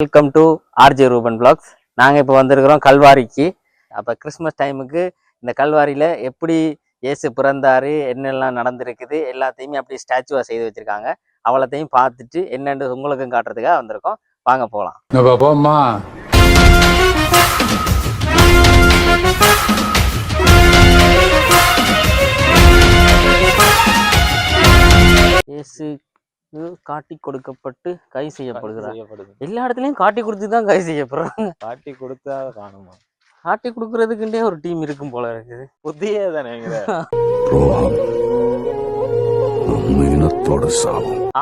Welcome to RJ Ruban blogs. நாங்கள் இப்போ வந்திருக்கிறோம் கல்வாரிக்கு. அப்போ கிறிஸ்மஸ் டைமுக்கு இந்த கல்வாரியில் எப்படி இயேசு பிறந்தாரு, என்னெல்லாம் நடந்திருக்குது எல்லாத்தையுமே அப்படி ஸ்டாச்சுவாக செய்து வச்சுருக்காங்க. அவ்வளோத்தையும் பார்த்துட்டு என்னென்று உங்களுக்கும் காட்டுறதுக்காக வந்திருக்கோம். வாங்க போகலாம். இயேசு காட்டி கொடுக்கப்பட்டு கை செய்யப்படுகிறார். எல்லா இடத்துலயும் காட்டி கொடுத்து தான் கை செய்யப்படுறாங்க. காட்டி கொடுத்தா காணுமா? காட்டி கொடுக்கறதுக்குண்டே ஒரு டீம் இருக்கும் போல இருக்குது. புத்தியே தானே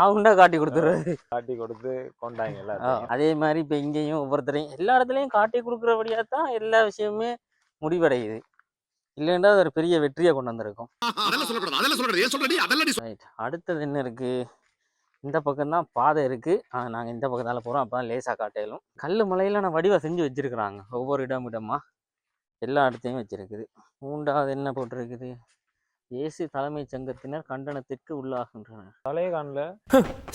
ஆகுண்டா காட்டி கொடுத்துறாரு. காட்டி கொடுத்து கொண்டாங்க. அதே மாதிரி இப்ப இங்கேயும் ஒவ்வொருத்தரையும் எல்லா இடத்துலயும் காட்டி கொடுக்கறபடியா தான் எல்லா விஷயமுமே முடிவடையுது. இல்லைன்னா அது ஒரு பெரிய வெற்றியை கொண்டு வந்திருக்கும். அடுத்தது என்ன இருக்கு? இந்த பக்கம் தான் பாதை இருக்கு. நாங்கள் இந்த பக்கத்தால போகிறோம். அப்போ தான் லேசாக காட்டையிலும் கல் மலையில நான் வடிவா செஞ்சு வச்சிருக்கிறாங்க. ஒவ்வொரு இடமா எல்லா இடத்தையும் வச்சிருக்குது. மூன்றாவது என்ன போட்டிருக்குது? இயேசு தலைமைச் சங்கத்தினர் கண்டனத்திற்கு உள்ளாகின்றனர். தலையே காணல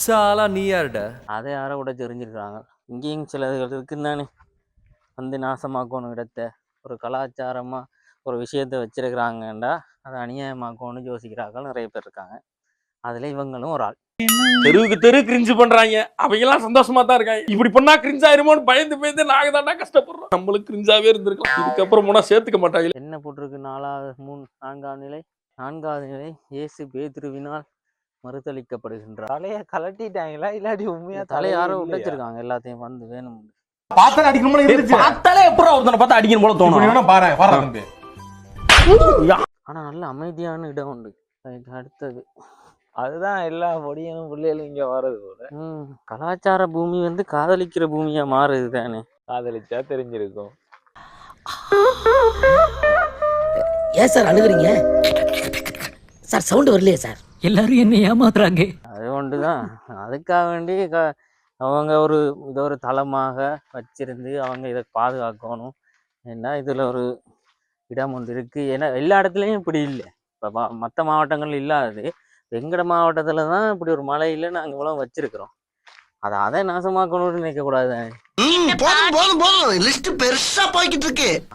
சாலா நீ யாருடா? அதை யாரை கூட தெரிஞ்சிருக்காங்க. இங்கேயும் சிலர்கள் இருக்குன்னு வந்து நாசமாக்கணும் இடத்தை. ஒரு கலாச்சாரமாக ஒரு விஷயத்த வச்சிருக்கிறாங்கண்டா அதை அநியாயமாக்கணும்னு யோசிக்கிறார்கள் நிறைய பேர் இருக்காங்க. அதில் இவங்களும் ஒரு ஆள். தெருவுக்கு தெரு கிரிஞ்சு பண்றாங்க. அவங்க எல்லாம் சந்தோஷமா தான் இருக்காங்க. இப்படி பண்ணா கிரிஞ்ச் ஆயிருமோன்னு பயந்து நாங்க தாண்டா கஷ்டப்படுறோம். நம்மளுக்கு கிரிஞ்சாவே இருந்திருக்கலாம். இதுக்கப்புறம் போனா சேர்த்துக்க மாட்டாங்க. என்ன போட்டிருக்கு? நான்காவது நிலை இயேசு பேதுருவினால் மறுதளிக்கப்படுகின்றார். தலைய கலட்டிட்டாங்களா இல்லாட்டி உண்மையா தலையை யாரோ உடைச்சிருக்காங்க. எல்லாத்தையும் வந்து வேணும் பார்த்தாலே அடிக்கணும். பார்த்தாலே எப்பறம் ஒருத்தனை பார்த்து அடிக்கணும் போல தோணும். ஆனா நல்ல அமைதியான இடம் உண்டு. அடுத்தது அதுதான் எல்லா பொடியனும் பிள்ளைகளும் இங்க வர்றது போல. கலாச்சார பூமி வந்து காதலிக்கிற பூமியா மாறுது தானே. காதலிச்சா தெரிஞ்சிருக்கும். ஏன் சார் அழுகுறீங்க சார்? சவுண்ட் வரலையே சார்? எல்லாரும் என்ன ஏமாத்துறாங்க. அது ஒன்றுதான். அதுக்காக வேண்டி அவங்க இதை ஒரு தளமாக வச்சிருந்து அவங்க இதை பாதுகாக்கணும். ஏன்னா இதுல ஒரு இடம் ஒன்று இருக்கு. ஏன்னா எல்லா இடத்துலையும் இப்படி இல்லை. இப்போ மற்ற மாவட்டங்கள் இல்லாதது எங்கட மாவட்டத்துல தான் இப்படி ஒரு மலையில நாங்கள் இவ்வளோ வச்சிருக்கிறோம். அதை நாசமாக்கணும்னு நினைக்க கூடாது.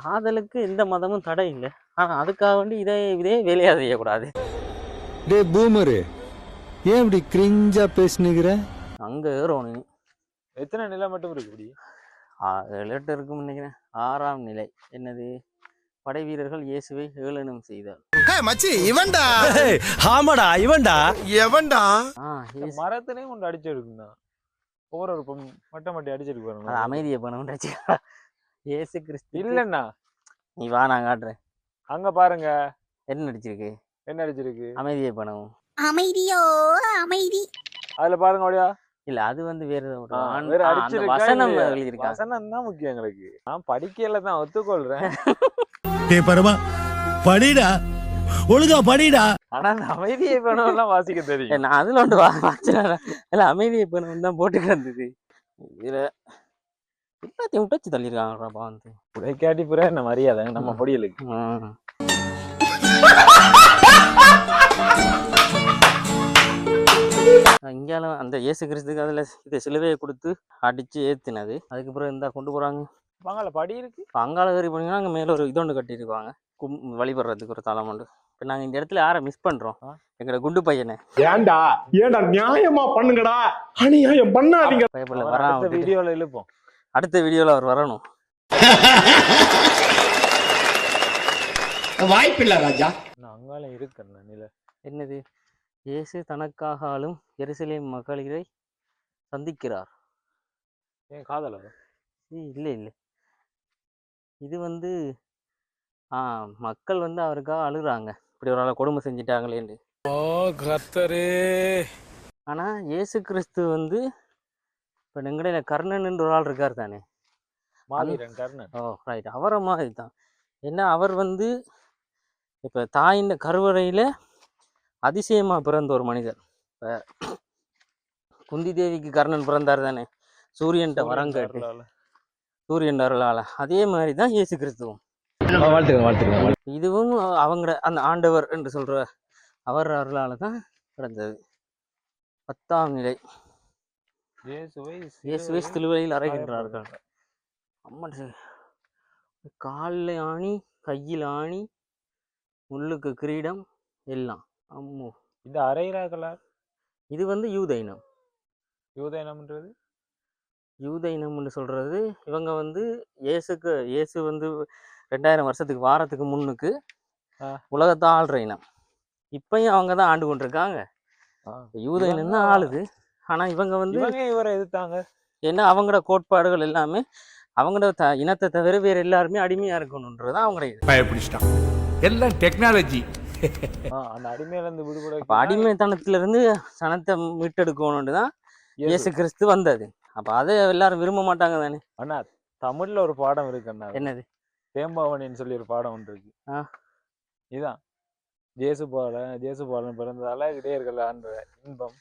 காதலுக்கு எந்த மதமும் தடை இல்லை. ஆனா அதுக்காக வேண்டி இதே வேலையா செய்யக்கூடாது. ஏன் இப்படி கிரிஞ்சா பேசுனுங்கிற? அங்க ஏறணும். எத்தனை நிலை மட்டும் இருக்கு? 7 இருக்குன்னு நினைக்கிறேன். 6ஆம் நிலை என்னது? படை வீரர்கள் இயேசுவை ஏளனம் செய்தார். மரத்தினையும் கொண்டு அடிச்சிருக்குண்ணா. ஒவ்வொரு மட்டை அடிச்சிருக்கு பாருங்க. அமைதியை பண்ண இயேசு கிறிஸ்து இல்லண்ணா. நீ வா, நான் காட்டுறேன். அங்க பாருங்க என்ன அடிச்சிருக்கு. அமைதியை பண்ணவும். அமைதியோ அமைதி. அதுல பாருங்க அப்படியா? இல்ல அது வந்து வேற வசனம் தான் முக்கியம் எங்களுக்கு. நான் படிக்கல தான் ஒத்துக்கொள்றேன். படிடா, ஒழுங்கா படிடா. ஆனா அந்த அமைதியை பணம் வாசிக்க தெரியும். நான் அதுல ஒன்று இல்ல அமைதியை பணம் தான் போட்டு கிடந்தது. இதுல எல்லாத்தையும் விட்டச்சு தள்ளிருக்காங்கப்பா. வந்து உடைக்காட்டி புற என்ன மரியாதை நம்ம பொடியலுக்கு. இங்கால அந்த இயேசு கிறிஸ்துக்கு அதுல இதை சிலுவையை கொடுத்து அடிச்சு ஏத்தினது. அதுக்கப்புறம் இந்த கொண்டு போறாங்க. பங்கால படி இருக்கு. பங்கால ஏறி போனீங்கன்னா அங்கே மேல ஒரு இதொண்டு கட்டியிருப்பாங்க வழிபடுறதுக்கு ஒரு தலம் உண்டு. இப்போ நாங்கள் இந்த இடத்துல யாரை மிஸ் பண்றோம்? எங்களோட குண்டு பையனை. ஏண்டா நியாயமா பண்ணுங்கடா, அநியாயம் பண்ணாதீங்க. வரான் வீடியோல இழுப்போம். அடுத்த வீடியோல அவர் வரணும். வாய்ப்பில்ல ராஜா. அங்கால இருக்கு நிலை. என்னது? இயேசு தனக்காக ஆளும் எருசலேம் மகளிரை சந்திக்கிறார். ஏன் காதல? இல்லை இது வந்து மக்கள் வந்து அவருக்காக அழுகுறாங்க. இப்படி ஒரு ஆளை கொடுமை செஞ்சிட்டாங்களேன்னு. ஆனா இயேசு கிறிஸ்து வந்து இப்ப எங்கடையில கர்ணன் ஒரு ஆள் இருக்கார் தானே, கர்ணன். ரைட். அவரை மாதிரி தான். ஏன்னா அவர் வந்து இப்ப தாயின் கருவறையில அதிசயமா பிறந்த ஒரு மனிதர். இப்ப குந்தி தேவிக்கு கர்ணன் பிறந்தார் தானே, சூரியன்ட்ட வரம் கேட்டு, சூரியன் அருளால. அதே மாதிரிதான் இயேசு கிறிஸ்துவும். இதுவும் அவங்க அந்த ஆண்டவர் என்று சொல்ற அவர் அருளால தான் பிறந்தது. 10ஆம் நிலை இயேசுவை சிலுவையில் அறைகின்றார்கள். அம்மன் காலில் ஆணி, கையில் ஆணி, முள்ளுக்கு கிரீடம் எல்லாம். அம்மோ, இந்த அரைகிறார்களா? இது வந்து யூத இனம். யூத இனம்ன்றது யூத இனம்னு சொல்றது இவங்க வந்து இயேசு வந்து 2000 வருஷத்துக்கு வாரத்துக்கு முன்னுக்கு உலகத்தை ஆள்ற இனம். இப்பயும் அவங்க தான் ஆண்டு கொண்டிருக்காங்க. யூத இனம் தான் ஆளுது. ஆனா இவங்க வந்து இவரை எதிர்த்தாங்க. ஏன்னா அவங்களோட கோட்பாடுகள் எல்லாமே அவங்களோட இனத்தை தவிர வேற எல்லாருமே அடிமையா இருக்கணும்ன்றதுதான் அவங்களோட இது. பயப்பிடிச்சிட்டான். எல்லாம் டெக்னாலஜி. அந்த அடிமையில இருந்து விடுபட, அடிமைத்தனத்துல இருந்து சனத்தை மீட்டெடுக்கணும்னு தான் இயேசு கிறிஸ்து வந்தது. அப்ப அதை எல்லாரும் விரும்ப மாட்டாங்க தானே. அண்ணா தமிழ்ல ஒரு பாடம் இருக்கு அண்ணா. என்னது? தேம்பாவணின்னு சொல்லி ஒரு பாடம் ஒன்று இருக்கு. இதான் ஜேசுபாலன் பிறந்ததால இடையர்கள் ஆன்ற இன்பம்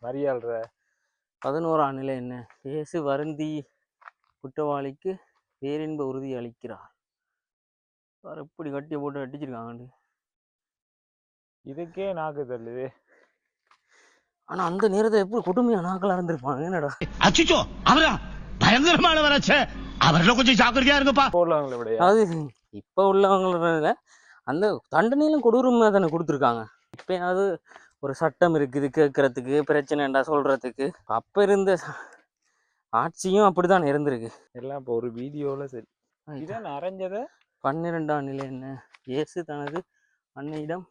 மரியாள்ற 11ஆம் நிலை என்ன? இயேசு வருந்தி குற்றவாளிக்கு பேரின்ப உறுதி அளிக்கிறார். எப்படி கட்டிய போட்டு அடிச்சிருக்காங்க. இதுக்கே நாக்கு தள்ளுது. ஆனா அந்த நேரத்தை எப்படி கொடுமையா நாக்களா இருந்திருப்பாங்க. என்னடா அச்சோ, அவரா பயங்கரமான வராச்ச. அவர்ல கொஞ்சம் ஜாக்கிரதையா இருங்கப்பா. போடுவாங்களே விட. அது இப்ப உள்ளவங்கள அந்த தண்டனையிலும் கொடூரமா தானே கொடுத்துருக்காங்க. இப்பயாவது ஒரு சட்டம் இருக்குது கேட்கறதுக்கு, பிரச்சனைண்டா சொல்றதுக்கு. அப்ப இருந்த ஆட்சியும் அப்படிதான் இருந்திருக்கு. எல்லாம் இப்போ ஒரு வீடியோல சரி. இதான் அரைஞ்சத 12ஆம் நிலை என்ன? இயேசு தனது அன்னையிடம்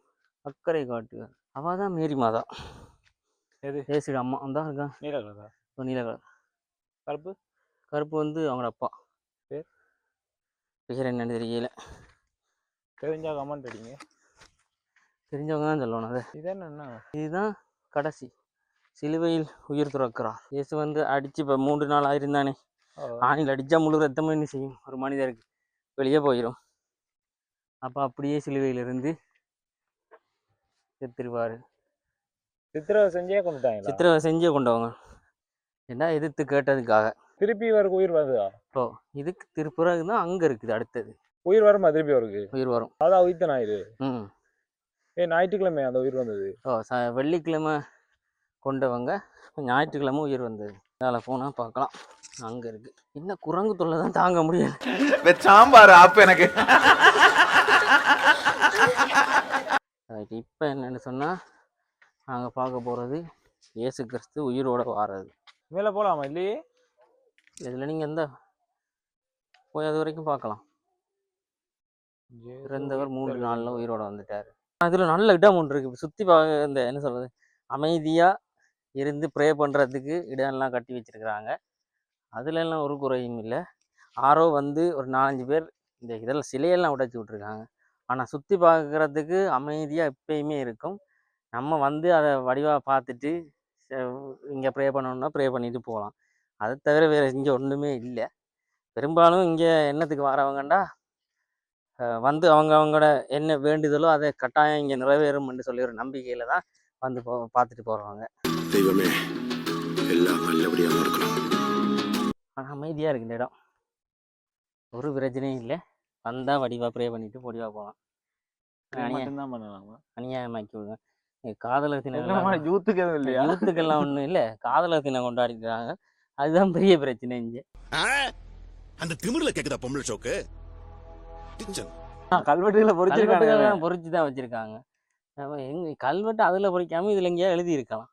அக்கறை காட்டுவார். அவதான் மேரி மாதா. எது? இயேசு அம்மா அந்த இருக்கா. நீலகலரா? நீலகலர். கருப்பு? கருப்பு வந்து அவங்களோட அப்பா. பேர் என்னன்னு தெரியல. தெரிஞ்சா கமெண்ட் அடிங்க. தெரிஞ்சவங்க தான் சொல்லணும். அது இது என்னன்னா, இதுதான் கடைசி சிலுவையில் உயிர் துறக்கிறார். இயேசு வந்து அடிச்சு இப்போ 3 நாள் ஆயிருந்தானே. ஆணில் அடிச்சா முழு ரத்தமும் என்ன செய்யும்? ஒரு மனிதருக்கு வெளியே போயிடும். அப்போ அப்படியே சிலுவையிலிருந்து செத்துருவாரு. சித்திரவதை செஞ்சே கொண்டுட்டாங்க. சித்திரவதை செஞ்சே கொண்டவங்க என்ன எதிர்த்து கேட்டதுக்காக. திருப்பி இவருக்கு உயிர் வருதா? ஓ, இதுக்கு திருப்புறகு தான் அங்கே இருக்குது. அடுத்தது உயிர் வருமா? திருப்பி அவருக்கு உயிர் வரும். அதான் உயிர்த்த ஞாயிறு. ஞாயிற்றுக்கிழமை அந்த உயிர் வந்தது. வெள்ளிக்கிழமை கொண்டவங்க ஞாயிற்றுக்கிழமை உயிர் வந்தது. அதில் போனால் பார்க்கலாம். அங்கே இருக்கு. இன்னும் குரங்கு தொல்லை தான் தாங்க முடியல. சாம்பார் அப்ப எனக்கு இப்போ என்னன்னு சொன்னால் நாங்கள் பார்க்க போகிறது இயேசு கிறிஸ்து உயிரோட வாரது. மேலே போகலாமா? இல்லையே, இதில் நீங்கள் எந்த போய் அது வரைக்கும் பார்க்கலாம். இறந்தவர் 3 நாளில் உயிரோட வந்துட்டார். அதில் நல்ல இடம் ஒன்று இருக்குது. சுற்றி பார்க்க இந்த என்ன சொல்கிறது, அமைதியாக இருந்து ப்ரே பண்ணுறதுக்கு இடம்லாம் கட்டி வச்சுருக்குறாங்க. அதுலெல்லாம் ஒரு குறையும் இல்லை. ஆரோ வந்து ஒரு 4-5 பேர் இந்த இதெல்லாம் சிலையெல்லாம் உடைச்சி விட்ருக்காங்க. ஆனால் சுற்றி பார்க்குறதுக்கு அமைதியாக எப்பயுமே இருக்கும். நம்ம வந்து அதை வடிவாக பார்த்துட்டு இங்கே ப்ரே பண்ணணுன்னா ப்ரே பண்ணிட்டு போகலாம். அதை தவிர வேறு இங்கே ஒன்றுமே இல்லை. பெரும்பாலும் இங்கே என்னத்துக்கு வரவங்கண்டா வந்து அவங்களோட என்ன வேண்டுதலோ அதை கட்டாயம் இங்கே நிறைவேறும்னு சொல்லி ஒரு நம்பிக்கையில் தான் வந்து பார்த்துட்டு போகிறவங்க. தெய்வமே எல்லாம் நல்லபடியாக இருக்கணும். ஆனால் அமைதியாக இருக்கு இந்த இடம். ஒரு பிரச்சனையும் இல்லை. வந்தால் வடிவாக ப்ரே பண்ணிட்டு பொடிவாக போகலாம். மட்டும்தான் பண்ணலாமா? அநியாயமாக்கி விடுங்க. காதலர் தினம் யூத்துக்கு எதுவும் இல்லையா? யூத்துக்கெல்லாம் ஒன்றும் இல்லை. காதலர் தினம் கொண்டாடிக்கிறாங்க. அதுதான் பெரிய பிரச்சனை இங்கே. அந்த திமிர்ல கேக்குதா பொம்பளை ஷோக்கு? கல்வெட்டுகளை பொறிச்சு தான் வச்சிருக்காங்க. எங்க கல்வெட்டு அதில் பொறிக்காம இதில் எங்கேயா எழுதி இருக்கலாம்.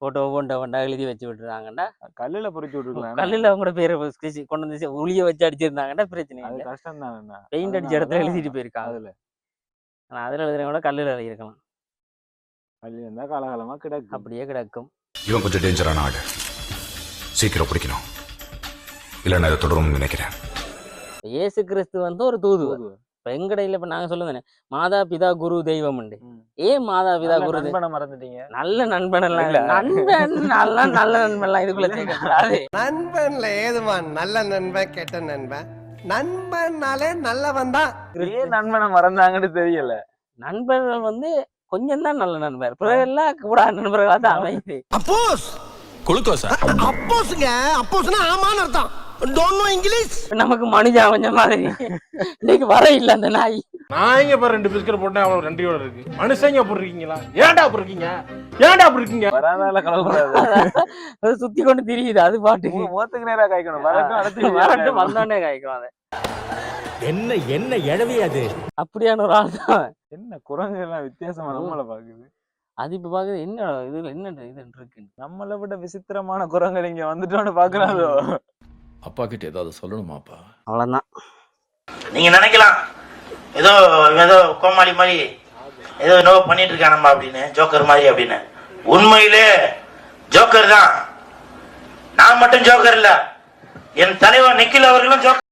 போட்டோ போண்டா எழுதி வச்சு விட்டுருக்காங்கடா. கல்லில் பொறிச்சு விட்டுருக்கலாம். கல்லில் அவங்களோட பேரை கொண்டு வந்து உளிய வச்சு அடிச்சிருந்தாங்கடா. பிரச்சனை இல்லை. கஷ்டம் தான். பெயிண்ட் அடிச்ச இடத்துல எழுதிட்டு போயிருக்காங்க. ஆனால் அதில் எழுதுனா கூட கல்லில் எழுதியிருக்கலாம். கல்லு இருந்தால் காலகாலமாக கிடக்கும். அப்படியே கிடக்கும். இவன் கொஞ்சம் டேஞ்சரான ஆடு. சீக்கிரம் பிடிக்கணும், இல்லைன்னா இதை தொடரும்னு நினைக்கிறேன். இயேசு கிறிஸ்து வந்து ஒரு தூதுவர். இப்போ எங்கடையில் இப்போ நாங்கள் சொல்லுவேன் மாதா பிதா குரு தெய்வம் உண்டு. ஏன் மாதா பிதா குரு நண்பனை மறந்துட்டீங்க? நல்ல நண்பனெல்லாம் இல்லை. நண்பன் நல்ல நண்பன்லாம் இதுக்குள்ள சேர்க்கக்கூடாது. நண்பன்ல ஏதுமா நல்ல நண்பன் கெட்ட நண்பன்? நண்பன்னாலே நல்லவன் தான். ஏன் நண்பனை மறந்தாங்கன்னு தெரியல. நண்பர்கள் வந்து கொஞ்சம் தான் நல்ல நண்பர், பிறகெல்லாம் கூட நண்பர்களாக தான் அமைது. அப்போஸ் குளுக்கோஸா? அப்போஸ்ங்க, அப்போஸ்னா ஆமான்னு அர்த்தம். Don't know English. நமக்கு மனுஜா கொஞ்சம் மாதிரி இன்னைக்கு வர இல்லை அந்த நாய். நான் இங்க பாரு 2 பிஸ்கட் போட்டேன் அவ்வளவு நன்றியோட இருக்கு. மனுஷங்க அப்படி இருக்கீங்களா? ஏன்டா அப்படி இருக்கீங்க? ஏன்டா அப்படி இருக்கீங்க? வராதால கலக்கூடாது. அது சுத்தி கொண்டு திரியுது அது பாட்டுக்கு. முகத்துக்கு நேரா காய்க்கணும். வரட்டும் அடுத்து வரட்டும் வந்தோடனே காய்க்கும் அதை. என்ன எழவி அது? அப்படியான ஒரு ஆள் தான். என்ன குரங்கு எல்லாம் வித்தியாசமா நம்மள பாக்குது. அது இப்ப பாக்குது என்ன இது என்ன இது இருக்கு. நம்மளை விட விசித்திரமான குரங்கள் இங்க வந்துட்டோன்னு பாக்குறாதோ. அப்பா கிட்ட ஏதாவது சொல்லணுமாப்பா? அவ்வளவுதான். நீங்க நினைக்கலாம் ஏதோ ஏதோ கோமாளி மாதிரி ஏதோ என்னவோ பண்ணிட்டு இருக்கானம்மா அப்படின்னு, ஜோக்கர் மாதிரி அப்படின்னு. உண்மையிலே ஜோக்கர் தான். நான் மட்டும் ஜோக்கர் இல்ல, என் தலைவர் நிக்கில் அவர்களும் ஜோக்கர்.